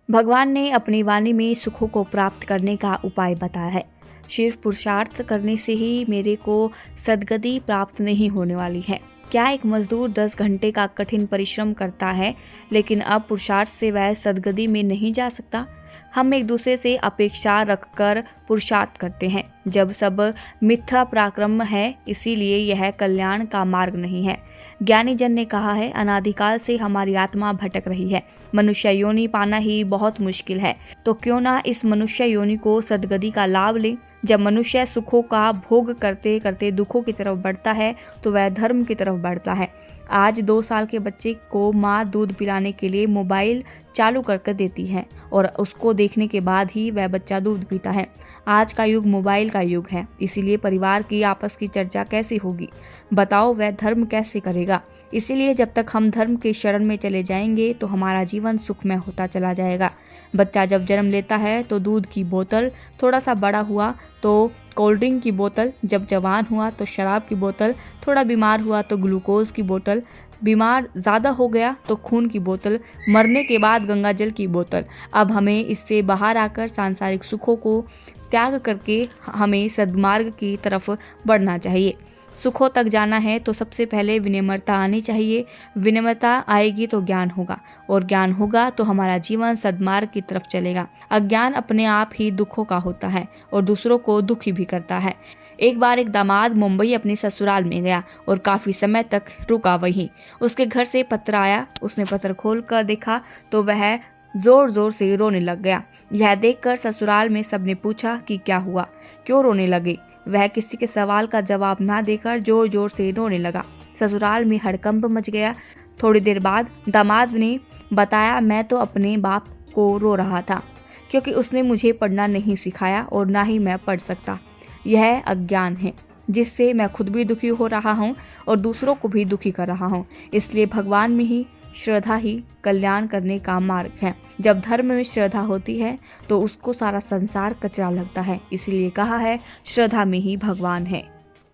भगवान ने अपनी वाणी में सुखों को प्राप्त करने का उपाय बताया है। सिर्फ पुरुषार्थ करने से ही मेरे को सद्गति प्राप्त नहीं होने वाली है। क्या एक मजदूर 10 घंटे का कठिन परिश्रम करता है, लेकिन अब पुरुषार्थ से वह सद्गति में नहीं जा सकता? हम एक दूसरे से अपेक्षा रखकर पुरुषार्थ करते हैं, जब सब मिथ्या पराक्रम है, इसीलिए यह कल्याण का मार्ग नहीं है। ज्ञानी जन ने कहा है, अनादिकाल से हमारी आत्मा भटक रही है, मनुष्य योनि पाना ही बहुत मुश्किल है, तो क्यों ना इस मनुष्य योनि को सद्गति का लाभ ले। जब मनुष्य सुखों का भोग करते करते दुखों की तरफ बढ़ता है तो वह धर्म की तरफ बढ़ता है। आज 2 साल के बच्चे को माँ दूध पिलाने के लिए मोबाइल चालू करके देती है और उसको देखने के बाद ही वह बच्चा दूध पीता है। आज का युग मोबाइल का युग है, इसीलिए परिवार की आपस की चर्चा कैसे होगी? बताओ, वह धर्म कैसे करेगा? इसीलिए जब तक हम धर्म के शरण में चले जाएंगे तो हमारा जीवन सुखमय होता चला जाएगा। बच्चा जब जन्म लेता है तो दूध की बोतल, थोड़ा सा बड़ा हुआ तो कोल्ड ड्रिंक की बोतल, जब जवान हुआ तो शराब की बोतल, थोड़ा बीमार हुआ तो ग्लूकोज की बोतल, बीमार ज़्यादा हो गया तो खून की बोतल, मरने के बाद गंगा जल की बोतल। अब हमें इससे बाहर आकर सांसारिक सुखों को त्याग करके हमें सद्मार्ग की तरफ बढ़ना चाहिए। सुखों तक जाना है तो सबसे पहले विनम्रता आनी चाहिए। विनम्रता आएगी तो ज्ञान होगा, और ज्ञान होगा तो हमारा जीवन सद्मार्ग की तरफ चलेगा। अज्ञान अपने आप ही दुखों का होता है और दूसरों को दुखी भी करता है। एक बार एक दामाद मुंबई अपने ससुराल में गया और काफ़ी समय तक रुका वहीं। उसके घर से पत्र आया। उसने पत्र खोल कर देखा तो वह जोर जोर से रोने लग गया। यह देखकर ससुराल में सबने पूछा कि क्या हुआ, क्यों रोने लगे? वह किसी के सवाल का जवाब ना देकर जोर जोर से रोने लगा। ससुराल में हड़कंप मच गया। थोड़ी देर बाद दामाद ने बताया, मैं तो अपने बाप को रो रहा था, क्योंकि उसने मुझे पढ़ना नहीं सिखाया और ना ही मैं पढ़ सकता। यह अज्ञान है, जिससे मैं खुद भी दुखी हो रहा हूँ और दूसरों को भी दुखी कर रहा हूँ। इसलिए भगवान में ही श्रद्धा ही कल्याण करने का मार्ग है। जब धर्म में श्रद्धा होती है तो उसको सारा संसार कचरा लगता है। इसीलिए कहा है, श्रद्धा में ही भगवान है।